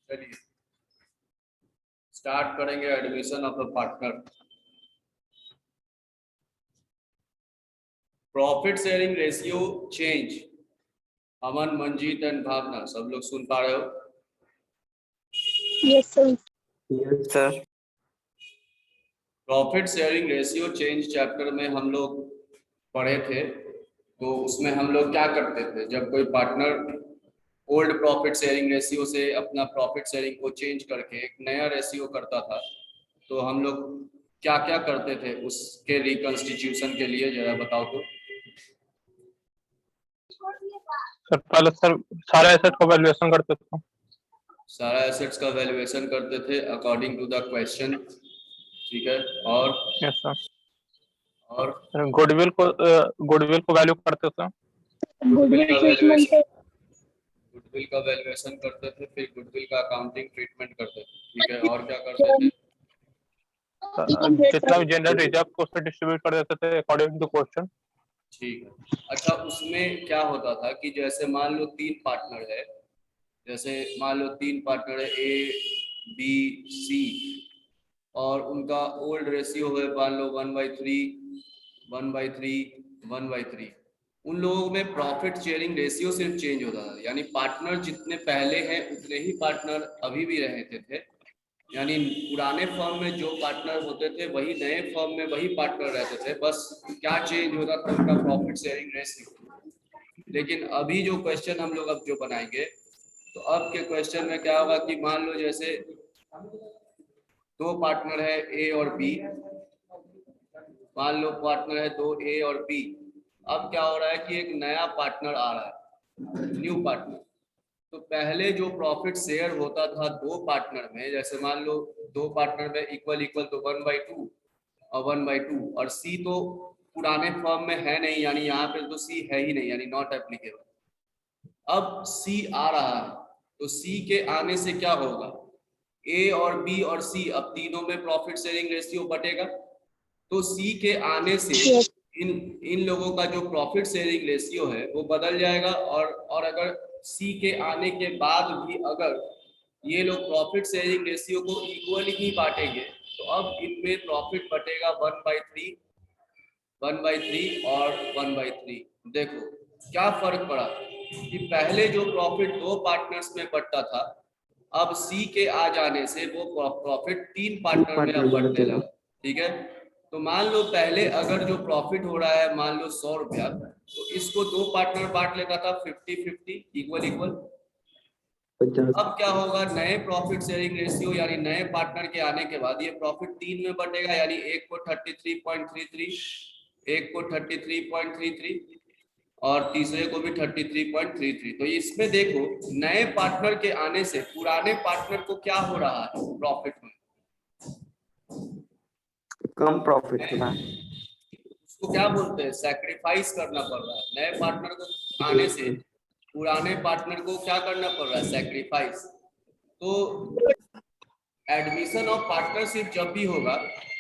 चलिए स्टार्ट करेंगे admission of the partner. Profit sharing ratio change. Aman, Manjeet and Bhavana सब लोग सुन पा रहे हो? Yes sir. Yes sir. Profit sharing ratio change chapter में हम लोग पढ़े थे, तो उसमें हम लोग क्या करते थे, जब कोई partner old profit sharing ratio से अपना प्रॉफिट शेयरिंग को चेंज करके एक नया रेशियो करता था, तो हम लोग क्या क्या करते थे उसके रिकंस्टिट्यूशन के लिए, जरा बताओ तो। सर पहले सर सारे एसेट का वैल्यूएशन करते थे। सारा एसेट्स का वैल्यूएशन करते थे अकॉर्डिंग टू द क्वेश्चन, ठीक है। और यस सर। और गुडविल को वैल्यू करते थे। गुडविल का ट्रीटमेंट वैल्यूएशन करते थे, फिर गुडविल का अकाउंटिंग ट्रीटमेंट करते थे, ठीक है। और क्या करते थे? जितना भी जनरल रिजर्व को उससे डिस्ट्रीब्यूट कर देते थे अकॉर्डिंग टू क्वेश्चन। ठीक है। अच्छा, उसमें क्या होता था कि जैसे मान लो तीन पार्टनर है, ए बी सी, और उनका ओल्ड रेशियो है मान लो 1/3 1/3 1/3। उन लोगों में प्रॉफिट शेयरिंग रेशियो सिर्फ चेंज होता था, यानी पार्टनर जितने पहले हैं उतने ही पार्टनर अभी भी रहते थे। यानी पुराने फर्म में जो पार्टनर होते थे वही नए फर्म में वही पार्टनर रहते थे, बस क्या चेंज होता था उनका प्रॉफिट शेयरिंग रेशियो। लेकिन अभी जो क्वेश्चन हम लोग अब जो बनाएंगे, तो अब के क्वेश्चन में क्या होगा कि मान लो जैसे दो पार्टनर है ए और बी, मान लो पार्टनर है दो ए और बी। अब क्या हो रहा है कि एक नया पार्टनर आ रहा है, न्यू पार्टनर। तो पहले जो प्रॉफिट शेयर होता था दो पार्टनर में, जैसे मान लो दो पार्टनर में इक्वल इक्वल, तो 1/2 और 1/2, और सी तो पुराने फर्म में है नहीं, यानी यहाँ पे तो सी है ही नहीं, यानी नॉट एप्लीकेबल। अब सी आ रहा है, तो सी के आने से क्या होगा, ए और बी और सी, अब तीनों में प्रॉफिट शेयरिंग रेशियो बटेगा। तो सी के आने से इन लोगों का जो प्रॉफिट शेयरिंग रेशियो है वो बदल जाएगा। और अगर सी के आने के बाद भी अगर ये लोग प्रॉफिट शेयरिंग रेशियो को इक्वली ही बांटेंगे, तो अब इनमें प्रॉफिट बटेगा 1/3 और 1/3। देखो क्या फर्क पड़ा कि पहले जो प्रॉफिट दो पार्टनर्स में बंटता था, अब सी के आ जाने से वो प्रॉफिट तीन पार्टनर में अब बंटने लगा, ठीक है। तो मान लो पहले अगर जो प्रॉफिट हो रहा है मान लो 100 रुपया, तो इसको दो पार्टनर बांट लेता था 50-50 इक्वल इक्वल। अब क्या होगा, नए प्रॉफिट शेयरिंग रेशियो यानी नए पार्टनर के आने के बाद ये प्रॉफिट तीन में बटेगा, यानी एक को 33.33, एक को 33.33 और तीसरे को भी 33.33। तो इसमें देखो नए पार्टनर के आने से पुराने पार्टनर को क्या हो रहा है, प्रॉफिट में कम प्रॉफिट होगा। उसको क्या बोलते हैं, सैक्रिफाइस करना पड़ रहा है। नए पार्टनर को आने से पुराने पार्टनर को क्या करना पड़ रहा है, सैक्रिफाइस। तो एडमिशन ऑफ पार्टनरशिप जब भी होगा,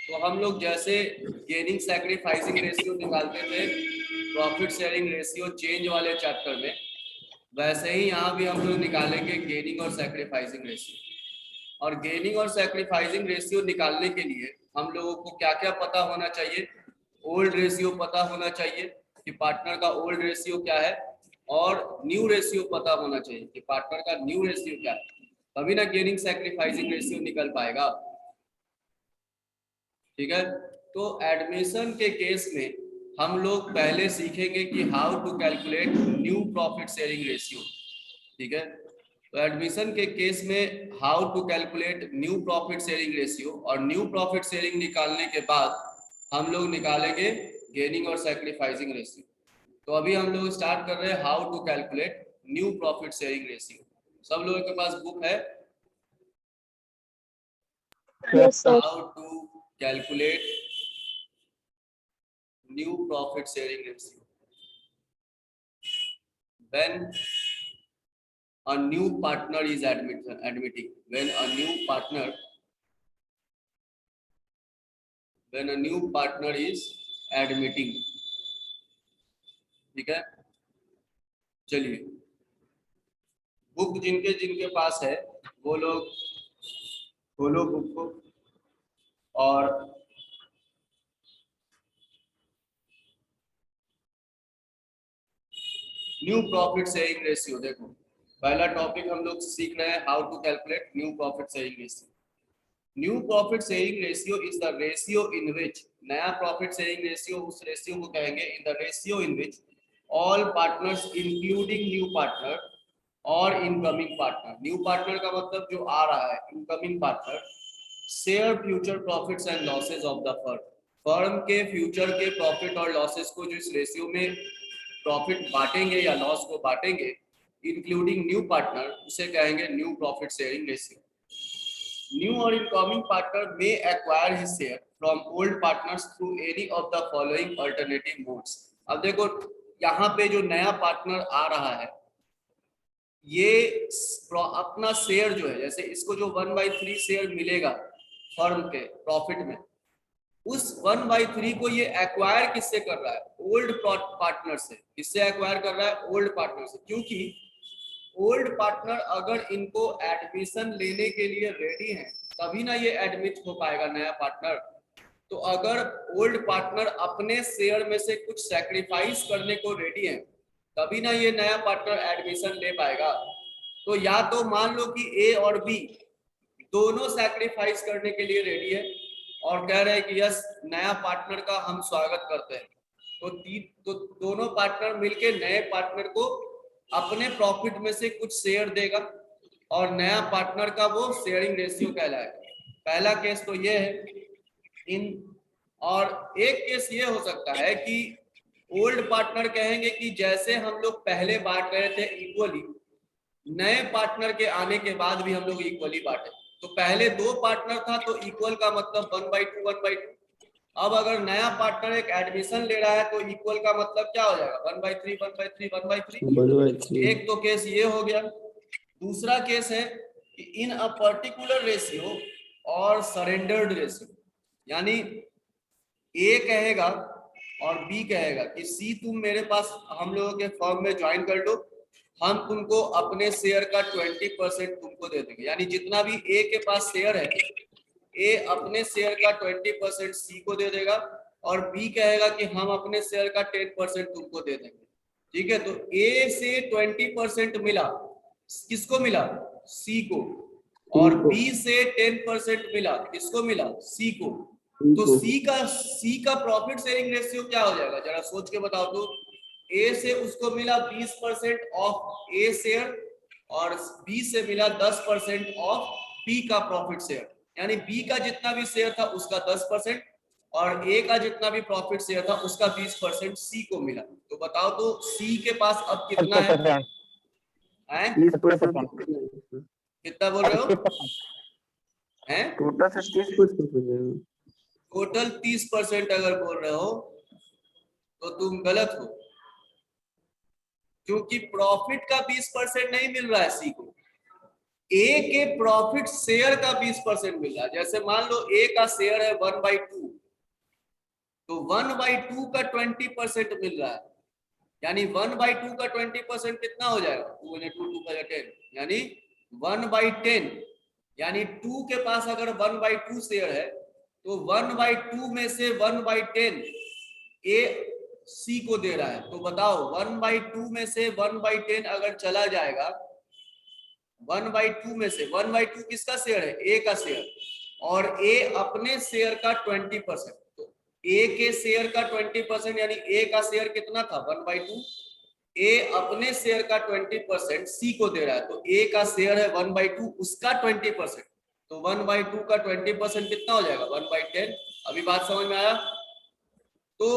तो हम लोग जैसे गेनिंग सैक्रिफाइसिंग रेशियो निकालते थे प्रॉफिट शेयरिंग रेशियो चेंज वाले चैप्टर में, वैसे ही यहाँ भी हम लोग निकालेंगे गेनिंग और सैक्रिफाइसिंग रेशियो। और गेनिंग और सैक्रिफाइसिंग रेशियो निकालने के लिए हम लोगों को क्या क्या पता होना चाहिए, ओल्ड रेशियो पता होना चाहिए कि पार्टनर का ओल्ड रेशियो क्या है, और न्यू रेशियो पता होना चाहिए कि पार्टनर का न्यू रेशियो क्या है, तभी ना गेनिंग सैक्रिफाइसिंग रेशियो निकल पाएगा, ठीक है। तो एडमिशन के केस में हम लोग पहले सीखेंगे कि how to calculate new profit sharing ratio, ठीक है। तो एडमिशन के केस में how to calculate new profit sharing ratio, और न्यू प्रॉफिट शेयरिंग निकालने के बाद हम लोग निकालेंगे गेनिंग और सैक्रिफाइसिंग रेशियो। तो अभी हम लोग स्टार्ट कर रहे हैं how to calculate new profit sharing ratio. सब लोगों के पास बुक है? Yes sir. How to calculate new profit sharing ratio when a new partner is admitting, when a new partner is admitting, ठीक है। चलिए बुक जिनके जिनके पास है वो लोग खोलो बुक को और न्यू प्रॉफिट शेयरिंग रेशियो देखो, पहला टॉपिक हम लोग सीख रहे हैं how to calculate new profit sharing ratio. New profit sharing ratio is the ratio in which, नया प्रॉफिट शेयरिंग रेशियो उस रेशियो को कहेंगे, in the ratio in which all partners including new partner और इनकमिंग पार्टनर, न्यू पार्टनर का मतलब जो आ रहा है, incoming partner share future profits and losses of the firm, firm के फ्यूचर के प्रॉफिट और लॉसेस को जो इस रेशियो में प्रॉफिट बांटेंगे या लॉस को बांटेंगे, इंक्लूडिंग न्यू पार्टनर, उसे कहेंगे new profit sharing ratio. New or incoming partner may acquire his share from old partners through any of the following alternative modes। अब देखो यहाँ पे जो नया पार्टनर आ रहा है, ये अपना शेयर जो है, जैसे इसको जो 1/3 शेयर मिलेगा फर्म के प्रॉफिट में, उस 1/3 को ये एक्वायर किससे कर रहा है? ओल्ड पार्टनर से। किससे एक्वायर कर रहा है? ओल्ड पार्टनर से। क्योंकि ओल्ड पार्टनर अगर इनको एडमिशन लेने के लिए रेडी हैं, तभी ना ये एडमिट हो पाएगा नया पार्टनर। तो अगर ओल्ड पार्टनर अपने शेयर में से कुछ सैक्रिफाइस करने को रेडी है, तभी ना ये नया पार्टनर एडमिशन ले पाएगा। तो या तो मान लो कि ए और बी दोनों सैक्रिफाइस करने के लिए रेडी है और कह रहे हैं कि यस, नया पार्टनर का हम स्वागत करते हैं। तो दोनों पार्टनर मिलके नए पार्टनर को अपने प्रॉफिट में से कुछ शेयर देगा और नया पार्टनर का वो शेयरिंग रेशियो कहलाएगा। पहला केस तो ये है। और एक केस ये हो सकता है कि ओल्ड पार्टनर कहेंगे कि जैसे हम लोग पहले बांट रहे थे इक्वली, नए पार्टनर के आने के बाद भी हम लोग इक्वली बांटे। तो पहले 2 पार्टनर था तो इक्वल का मतलब 1/2 1/2। अब अगर नया पार्टनर एक एडमिशन ले रहा है तो इक्वल का मतलब क्या हो जाएगा? 1/3 1/3 1/3। एक तो केस ये हो गया। दूसरा केस है कि इन अ पर्टिकुलर रेशियो और सरेंडर्ड रेशियो, यानी ए कहेगा और बी कहेगा कि सी तुम मेरे पास हम लोगों के फर्म में ज्वाइन कर लो, हम तुमको अपने शेयर का 20% तुमको दे देंगे। यानी जितना भी ए के पास शेयर है, ए अपने शेयर का 20% सी को दे देगा और बी कहेगा कि हम अपने शेयर का 10% तुमको दे देंगे। ठीक है, तो ए से 20% मिला, किसको मिला? सी को। और बी से 10% मिला, किसको मिला? सी को। तो सी का प्रॉफिट शेयरिंग रेशियो क्या हो जाएगा? जरा सोच के बताओ तो। ए से उसको मिला 20% ऑफ ए शेयर और बी से मिला 10% ऑफ बी का प्रॉफिट शेयर। यानी बी का जितना भी शेयर था उसका 10% और ए का जितना भी प्रॉफिट शेयर था उसका 20% सी को मिला। तो बताओ तो सी के पास अब कितना है? 30%। कितना बोल रहे हो? हैं? टोटल 30% अगर बोल रहे हो तो तुम गलत हो, क्योंकि प्रॉफिट का 20% नहीं मिल रहा है सी को, ए के प्रॉफिट शेयर का 20% मिल रहा है। जैसे मान लो ए का शेयर है 1/2, तो 1/2 का 20% मिल रहा है। यानी 1/2 का 20% कितना हो जाएगा? 2 × 2 = 10, यानी 1/10। यानी 2 के पास अगर 1/2 शेयर है तो 1/2 में से 1/10 ए सी को दे रहा है। तो बताओ 1/2 में से 1/10 अगर चला जाएगा, 1/2 में से 1/2 किसका शेयर है? ए का शेयर। और ए अपने शेयर का 20%, तो ए के शेयर का 20% यानी ए का शेयर कितना था? 1/2। ए अपने शेयर का 20% सी को दे रहा है, तो ए का शेयर है 1/2, उसका 20%। तो 1/2 का 20% कितना हो जाएगा? 1/10। अभी बात समझ में आया? तो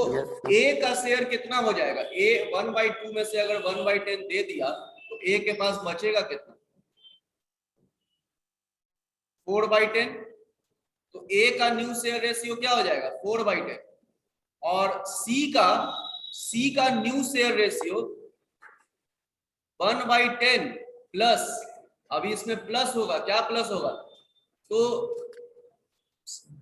ए का शेयर कितना हो जाएगा? ए 1/2 में से अगर 1/10 दे दिया तो ए के पास बचेगा कितना? 4/10। तो ए का न्यू शेयर रेशियो क्या हो जाएगा? 4/10। और सी का न्यू शेयर रेशियो 1/10 प्लस, अभी इसमें प्लस होगा, क्या प्लस होगा? तो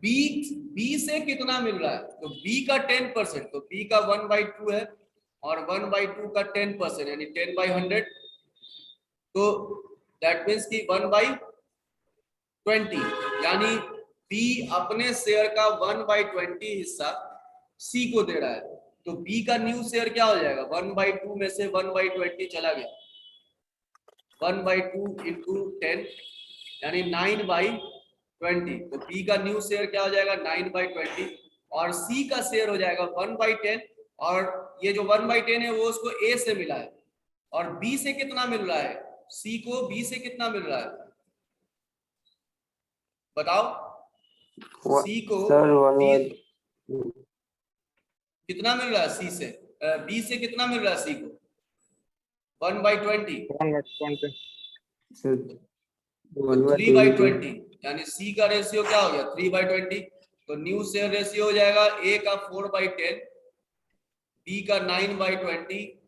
बी से कितना मिल रहा है? तो बी का 10%, तो बी का 1/2 है और 1/2 का 10% यानी 10/100, तो दैट मीन्स कि 1/10 20, यानी बी अपने शेयर का 1/20 हिस्सा सी को दे रहा है, तो बी का न्यू शेयर क्या हो जाएगा, 1/2 में से 1/20 चला गया, 1/2 इंटू 10 यानी 9/20, तो बी का न्यू शेयर क्या हो जाएगा 9/20 और सी का शेयर हो जाएगा 1/10, और ये जो 1/10 है वो उसको ए से मिला है, और बी से कितना मिल रहा है, सी को बी से कितना मिल रहा है बताओ, सी को सर कितना मिल रहा है, सी से बी से कितना मिल रहा है सी को 1/20 3/20, यानी सी का रेशियो क्या हो गया 3/20, तो न्यू शेयर रेशियो हो जाएगा ए का 4/10, बी का 9/20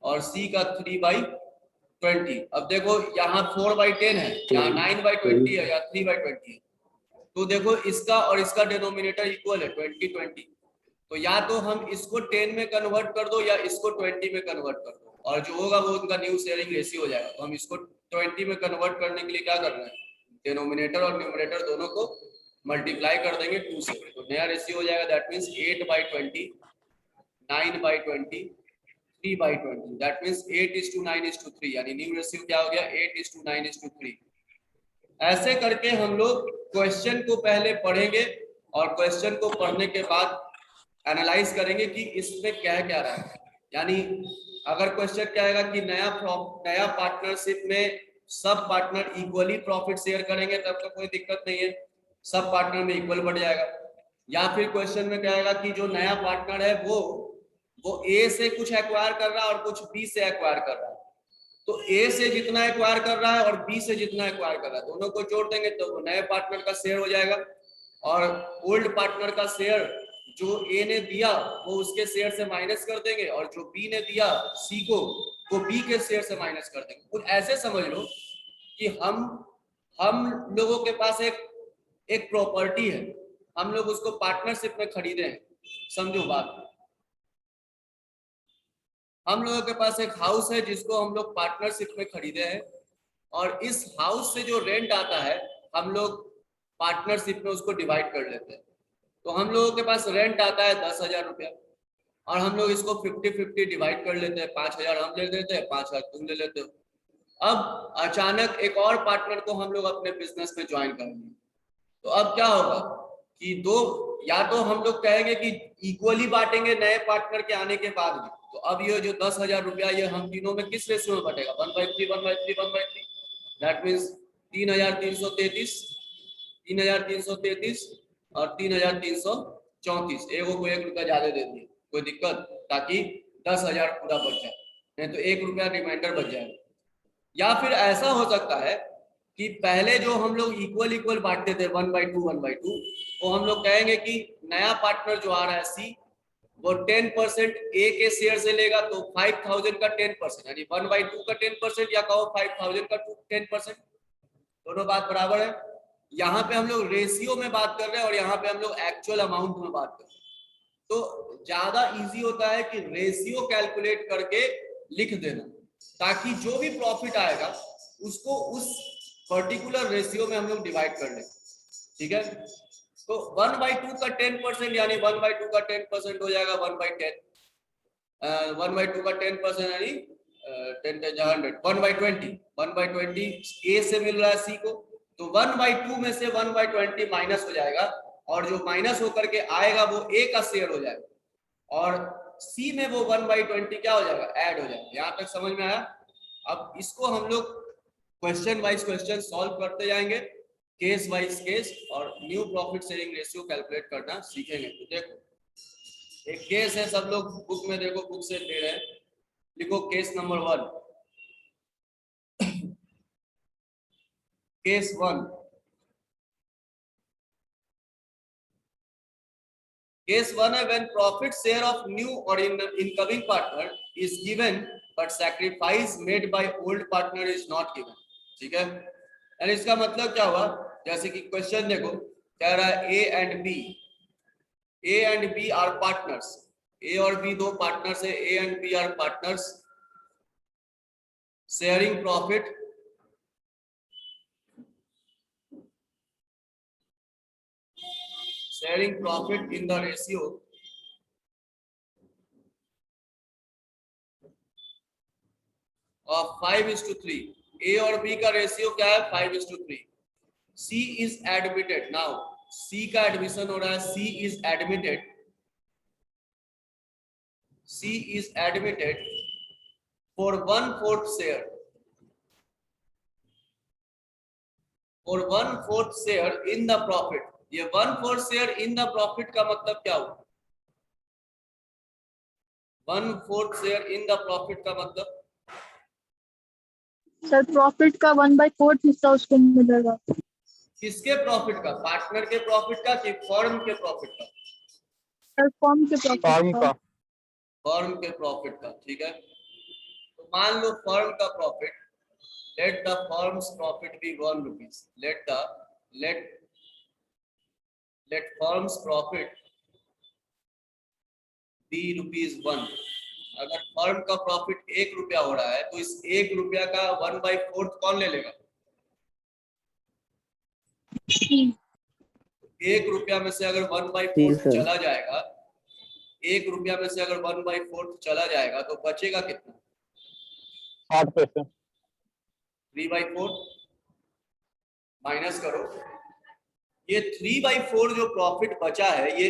और सी का 3/20। अब देखो यहाँ 4/10 है, यहाँ 9/20 है या 3/20 है, तो देखो इसका और इसका डिनोमिनेटर इक्वल है 20/20, तो या तो हम इसको 10 में कन्वर्ट कर दो या इसको 20 में कन्वर्ट कर दो, और जो होगा वो उनका न्यू शेयरिंग रेशियो हो जाएगा। तो हम इसको 20 में कन्वर्ट करने के लिए क्या करना है, डिनोमिनेटर और न्यूमरेटर दोनों को मल्टीप्लाई कर देंगे 2 से, तो नया रेशियो हो जाएगा दैट मींस 8/20, 9/20, 3/20, दैट मींस 8:9:3, यानी न्यू रेशियो क्या हो गया 8:9:3। ऐसे करके हम लोग क्वेश्चन को पहले पढ़ेंगे और क्वेश्चन को पढ़ने के बाद एनालाइज करेंगे कि इसमें क्या क्या रहा है, यानी अगर क्वेश्चन क्या आएगा कि नया पार्टनरशिप में sub partner equally profit share करेंगे तब तो कोई दिक्कत नहीं है, सब पार्टनर में इक्वल बढ़ जाएगा, या फिर क्वेश्चन में क्या आएगा कि जो नया पार्टनर है वो ए से कुछ एक्वायर कर रहा है और कुछ बी से एक्वायर कर रहा है, तो ए से जितना एक्वायर कर रहा है और बी से जितना एक्वायर कर रहा है दोनों को जोड़ देंगे तो वो नए पार्टनर का शेयर हो जाएगा, और ओल्ड पार्टनर का शेयर जो ए ने दिया वो उसके शेयर से माइनस कर देंगे, और जो बी ने दिया सी को वो बी के शेयर से माइनस कर देंगे। कुछ ऐसे समझ लो कि हम लोगों के पास एक प्रॉपर्टी है, हम लोग उसको पार्टनरशिप में खरीदे हैं, समझो बात, हम लोगों के पास एक हाउस है जिसको हम लोग पार्टनरशिप में खरीदे हैं, और इस हाउस से जो रेंट आता है हम लोग पार्टनरशिप में उसको डिवाइड कर लेते हैं, तो हम लोगों के पास रेंट आता है 10,000 रुपया, और हम लोग इसको 50-50 डिवाइड कर लेते हैं, 5,000 हम ले लेते हैं, 5,000 तुम ले लेते हो। अब अचानक एक और पार्टनर को हम लोग अपने बिजनेस में ज्वाइन करेंगे, तो अब क्या होगा कि या तो हम लोग कहेंगे कि इक्वली बांटेंगे नए पार्टनर के आने के बाद भी, तो अब ये जो 10,000 रुपया ये हम तीनों में किस रेशियो में बटेगा 1/3 1/3 1/3, दैट मीन्स 3,333 और 3,334, एगो को 1 रुपया ज्यादा दे दिए, कोई दिक्कत, ताकि 10,000 पूरा बच जाए, नहीं तो 1 रुपया रिमाइंडर बच जाएगा। या फिर ऐसा हो सकता है कि पहले जो हम लोग इक्वल बांटते थे 1/2 वो हम लोग कहेंगे कि नया पार्टनर जो आ रहा है सी वो 10% ए के शेयर से लेगा, तो 5,000 का 10% यानी 1/2 का 10% या कहो 5,000 का 10%, दोनों बात बराबर है। यहाँ पे हम लोग रेशियो में बात कर रहे हैं और यहाँ पे हम लोग एक्चुअल अमाउंट में बात कर रहे हैं, तो ज्यादा इजी होता है कि रेशियो कैलकुलेट करके लिख देना, ताकि जो भी प्रॉफिट आएगा उसको उस पर्टिकुलर रेशियो में हम लोग डिवाइड कर लें, ठीक है। तो 1/2 का 10% यानी 1/2 का 10% हो जाएगा 1/10, 1/2 का 10% यानी 10 100, 1/20 ए से मिल रहा है सी को, तो 1/2 में से 1/20 माइनस हो जाएगा, और जो माइनस होकर के आएगा वो ए का शेयर हो जाएगा, और सी में वो 1/20 क्या हो जाएगा ऐड हो जाएगा। यहाँ तक समझ में आया? अब इसको हम लोग क्वेश्चन वाइज क्वेश्चन सॉल्व करते जाएंगे, केस वाइज केस, और new profit sharing ratio calculate करना सीखेंगे। तो देखो एक केस है, सब लोग बुक में देखो, बुक से दे रहे हैं, लिखो केस नंबर 1, केस 1, केस 1 है when profit share of new और incoming partner is given but sacrifice made by old partner is not given, ठीक है। यानी इसका मतलब क्या हुआ, जैसे कि क्वेश्चन देखो कह रहा है A and B are partners, A और बी दो पार्टनर्स है, A and B are partners sharing profit sharing profit in the ratio of 5:3। A और B का रेशियो क्या है? 5:3। C is admitted। now C का एडमिशन हो रहा है। C is admitted for 1/4 share। for 1/4 share in the profit। ये 1/4 share in the profit का मतलब क्या हुआ? 1/4 share in the profit का मतलब सर प्रॉफिट का 1/4 हिस्सा उसको मिलेगा। किसके प्रॉफिट का? पार्टनर के प्रॉफिट का कि फर्म के प्रॉफिट का? सर फॉर्म के फॉर्म प्रॉफिट का। फर्म के प्रॉफिट का। ठीक है, तो मान लो फर्म का profit, let the firm's profit be 1 rupees. Let firm's profit be ₹1। अगर फर्म का प्रॉफिट 1 रुपया हो रहा है तो इस 1 रुपया का 1/4 कौन ले लेगा? 1 रुपया में से अगर 1/4 सर। चला जाएगा, 1 रुपया में से अगर 1/4 चला जाएगा तो बचेगा कितना? 8 पैसे। 3/4 माइनस करो। ये 3/4 जो प्रॉफिट बचा है,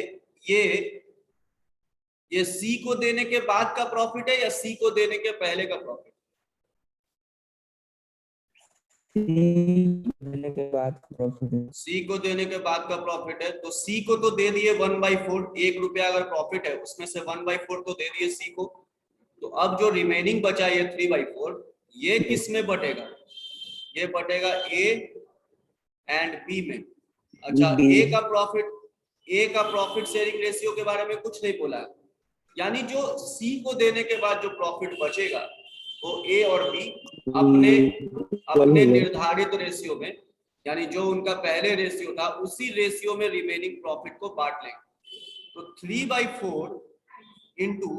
ये सी को देने के बाद का प्रॉफिट है या सी को देने के पहले का प्रॉफिट? देने के बाद प्रॉफिट है। सी को देने के बाद का प्रॉफिट है। तो सी को तो दे दिए 1/4। 1 रुपया अगर प्रॉफिट है उसमें से 1/4 तो दे दिए सी को। तो अब जो रिमेनिंग बचा ये 3/4, ये किस में बटेगा? ये बटेगा ए एंड बी में। अच्छा, ए का प्रॉफिट शेयरिंग रेशियो के बारे में कुछ नहीं बोला है। यानी जो सी को देने के बाद जो प्रॉफिट बचेगा वो ए और बी अपने निर्धारित रेशियो में, यानी जो उनका पहले रेशियो था उसी रेशियो में रिमेनिंग प्रॉफिट को बांट लेंगे। तो 3/4 इंटू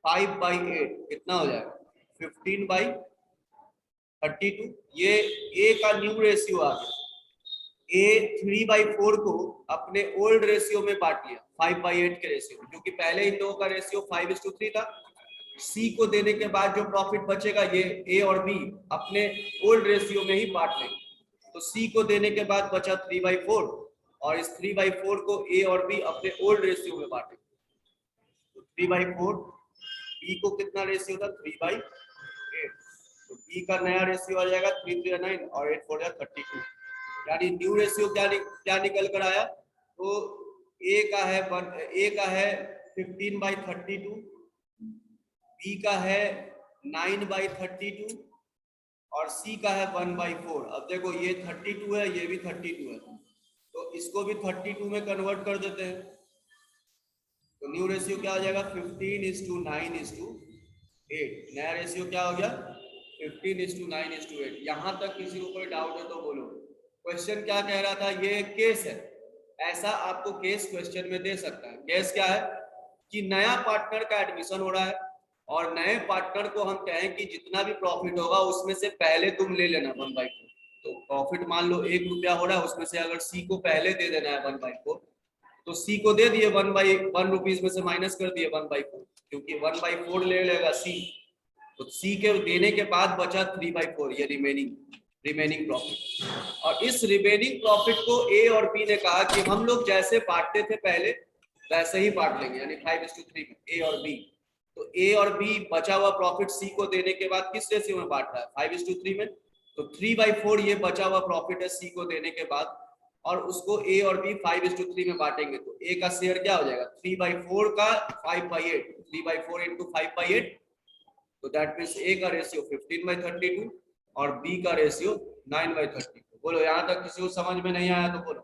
5/8 कितना हो जाएगा? 15/32। ये ए का न्यू रेशियो आ गया। ए 3/4 को अपने ओल्ड रेशियो में बांट लिया 5/8 के रेशियो में, क्योंकि पहले इन लोगों का रेशियो 5:3 था। सी को देने के बाद जो प्रॉफिट बचेगा ये ए और बी अपने ओल्ड रेशियो में ही बांट लेंगे। तो सी को देने के बाद बचा 3/4 और इस 3/4 को ए और बी अपने ओल्ड रेशियो में बांटेंगे। तो 3/4, बी को कितना रेशियो था? 3/8। तो बी का नया रेशियो आ जाएगा 3 3 9 और 8 4 32। यानी न्यू रेशियो क्या निकल कर आया? तो ए का है 15/32, बी का है 9/32 और सी का है 1/4। अब देखो ये 32 है, ये भी 32 है, तो इसको भी 32 में कन्वर्ट कर देते हैं। तो न्यू रेशियो क्या आ जाएगा? 15:9:8। नया रेशियो क्या हो गया? 15:9:8। यहां तक किसी को कोई डाउट है तो बोलो। क्वेश्चन क्या कह रहा था? ये केस है, ऐसा आपको केस क्वेश्चन में दे सकता है। केस क्या है कि नया पार्टनर का एडमिशन हो रहा है और नए पार्टनर को हम कहें कि जितना भी प्रॉफिट होगा उसमें से पहले तुम ले लेना 1/4। तो प्रॉफिट मान लो 1 रुपया हो रहा है, उसमें से अगर सी को पहले दे देना है 1/4, तो सी को दे दिए 1 रुपीज में से माइनस कर दिए 1/4, क्योंकि 1/4 ले लेगा सी। तो सी के देने के बाद बचा 3/4, ये रिमेनिंग प्रॉफिट। और इस रिमेनिंग प्रॉफिट को ए और बी ने कहा कि हम लोग जैसे बांटते थे पहले वैसे ही बांट लेंगे, यानी 5:3 में ए और बी। तो ए और बी बचा हुआ प्रॉफिट सी को देने के बाद किस रेशियो में बांट रहा है? 5:3 में। तो 3/4 ये बचा हुआ प्रॉफिट है सी को देने के बाद, और उसको ए और बी 5:3 में बांटेंगे। तो ए का शेयर क्या हो जाएगा? 3/4 का 5/8, 3/4 इंटू 5/8। तो दैट मीन्स ए का रेशियो 15/32 और बी का रेशियो 9/32। बोलो, यहां तक किसी को समझ में नहीं आया तो बोलो।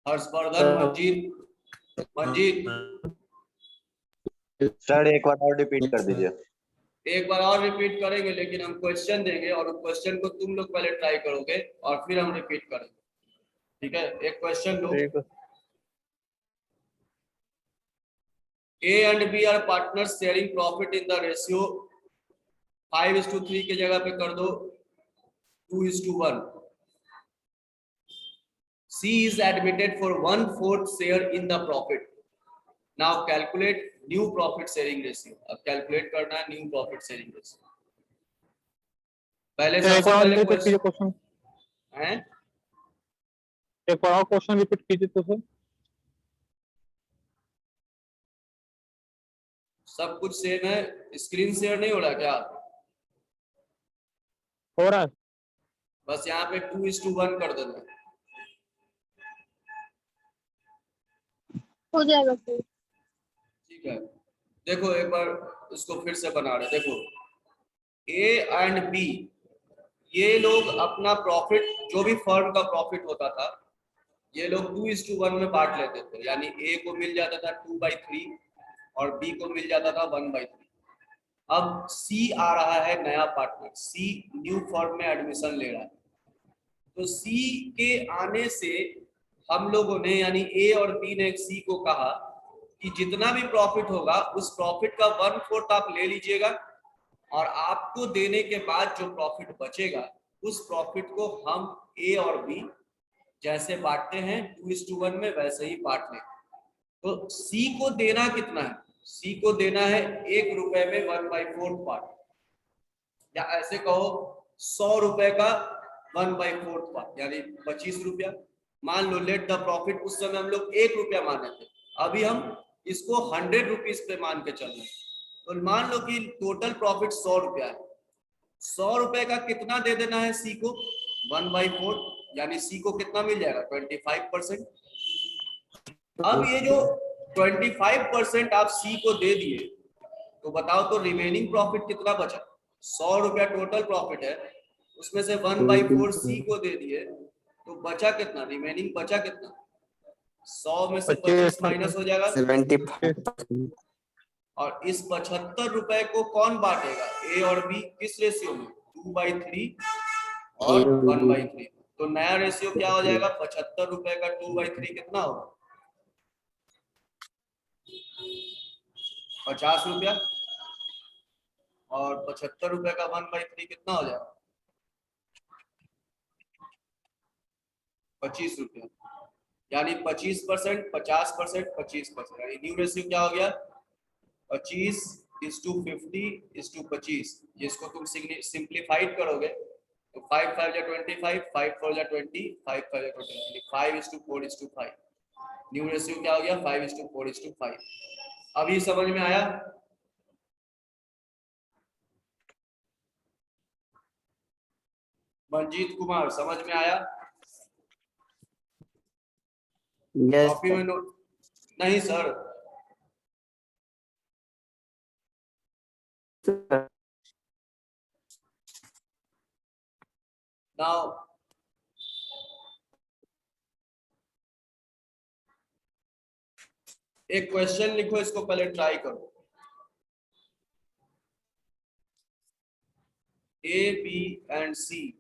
हर्षवर्धन, मंजीत सर एक बार और रिपीट कर दीजिए। एक बार और रिपीट करेंगे, लेकिन हम क्वेश्चन देंगे और क्वेश्चन को तुम लोग पहले ट्राई करोगे और फिर हम रिपीट करेंगे। ठीक है, एक question low. A and B are partners sharing profit in the ratio 5:3 की जगह पे कर दो 2:1। C is admitted for 1/4 share in the profit. Now calculate new profit sharing ratio. अब calculate करना है new profit sharing ratio. पहले एक सबसे बार पहले रिपीट कीजिए क्वेश्चन, हैं एक बार क्वेश्चन रिपीट कीजिए तो सर। सब कुछ सेम है, स्क्रीन शेयर नहीं हो रहा क्या? हो रहा है। बस यहाँ पे 2:1 कर देना। हो जाएगा फिर। ठीक है, देखो एक बार इसको फिर से बना रहे। देखो ए एंड बी, ये लोग अपना प्रॉफिट, जो भी फर्म का प्रॉफिट होता था, ये लोग 2:1 में बांट लेते थे। यानी ए को मिल जाता था 2/3 और बी को मिल जाता था 1/3। अब सी आ रहा है नया पार्टनर, सी न्यू फर्म में एडमिशन ले रहा है। तो सी के आने से हम लोगों ने, यानी ए और बी ने सी को कहा कि जितना भी प्रॉफिट होगा उस प्रॉफिट का 1/4 आप ले लीजिएगा, और आपको देने के बाद जो प्रॉफिट बचेगा उस प्रॉफिट को हम ए और बी जैसे बांटते हैं 2:1 में वैसे ही बांट लें। तो सी को देना कितना है? सी को देना है 1 रुपए में 1/4 पार्ट, या ऐसे कहो 100 रुपए का 1/4 पार्ट, यानी 25 रुपया। मान लो लेट द प्रॉफिट, उस समय हम लोग 1 रुपया माने थे, अभी हम इसको 100 रुपीज पे मान के चल रहे हैं। तो मान लो कि टोटल प्रॉफिट 100 रुपया है, 100 रुपए का कितना दे देना है सी को? 1/4, यानी सी को कितना मिल जाएगा? 25%। अब ये जो 25% आप सी को दे दिए, तो बताओ तो रिमेनिंग प्रॉफिट कितना बचा? 100 रुपया टोटल प्रॉफिट है, उसमें से 1/4 सी को दे दिए, तो बचा कितना? रिमेनिंग बचा कितना? 100 में से 25 माइनस हो जाएगा 75%। और इस 75 रुपए को कौन बांटेगा? ए और बी। किस रेशियो में? 2/3 और 1/3। तो नया रेशियो क्या हो जाएगा? 75 रुपए का 2/3 कितना होगा? 50 रुपया। और 75 रुपए का 1/3 कितना हो जाएगा? 25 रुपया। यानी 25%, 50%, 25%, यानी न्यू रेशियो क्या हो गया? 25:50:25। जिसको तुम सिंप्लीफाइड करोगे तो 5 5 जा 25, 5 4 जा 20, 5 5 जा 20, यानी 5:4:5। न्यू रेशियो क्या हो गया? 5:4:5। अभी समझ में आया? मंजीत कुमार, समझ में आया? यस कॉपी में नोट? नहीं सर, नाउ एक क्वेश्चन लिखो, इसको पहले ट्राई करो। A, B and C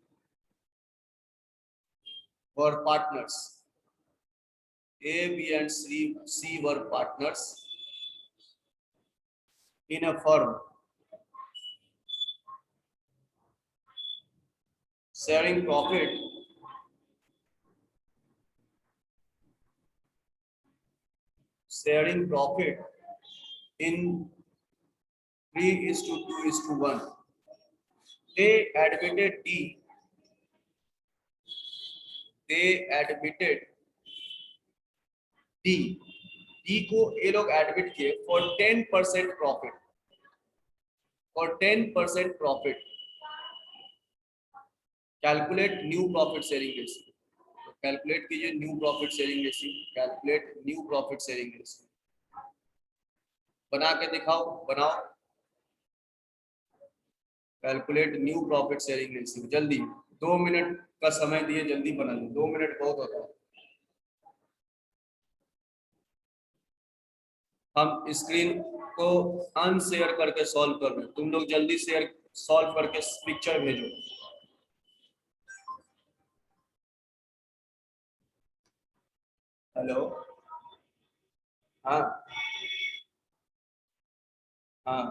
were partners. A, B and C were partners in a firm sharing profit in 3:2:1. They admitted D. D को ये लोग एडमिट किए for 10% profit. Calculate new profit sharing ratio. तो calculate कीजिए new profit sharing ratio. Calculate new profit sharing ratio. बना के दिखाओ, बनाओ। Calculate new profit sharing ratio, जल्दी। 2 मिनट का समय दिए, जल्दी बना लो, 2 मिनट बहुत होता है। हम स्क्रीन को अनशेयर करके सॉल्व कर रहे हैं, तुम लोग जल्दी शेयर सॉल्व करके पिक्चर भेजो। हेलो, हाँ हाँ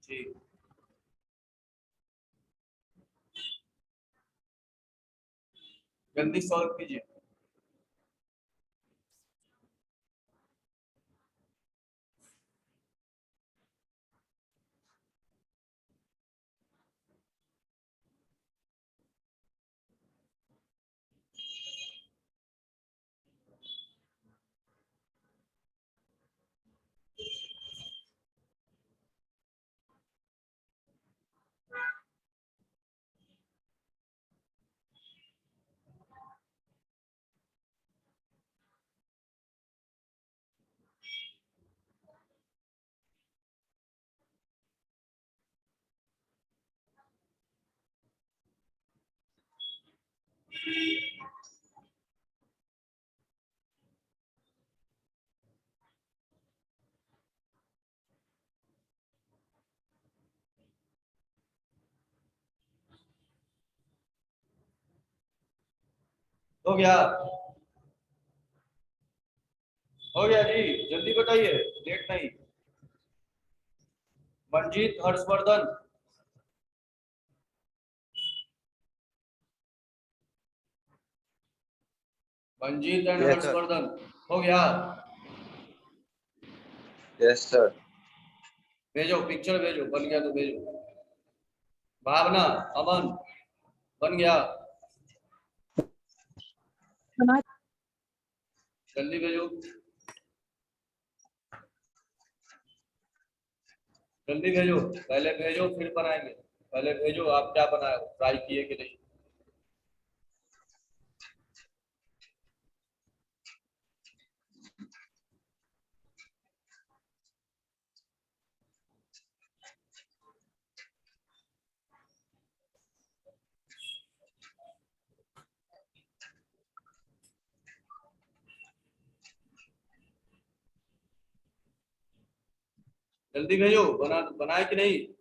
ठीक। जल्दी सॉल्व कीजिए। हो गया? हो गया जी, जल्दी बताइए, लेट नहीं। Manjeet, Harshvardhan, Manjeet and Yes, sir. Harshvardhan, हो गया? Yes sir. भेजो पिक्चर, भेजो, बन गया तो भेजो। भावना, अमन, बन गया? बना जल्दी भेजो, जल्दी भेजो, पहले भेजो फिर बनाएंगे। पहले भेजो आप क्या बनाए हो, ट्राई किए कि नहीं। जल्दी भेजो, बनाए कि नहीं।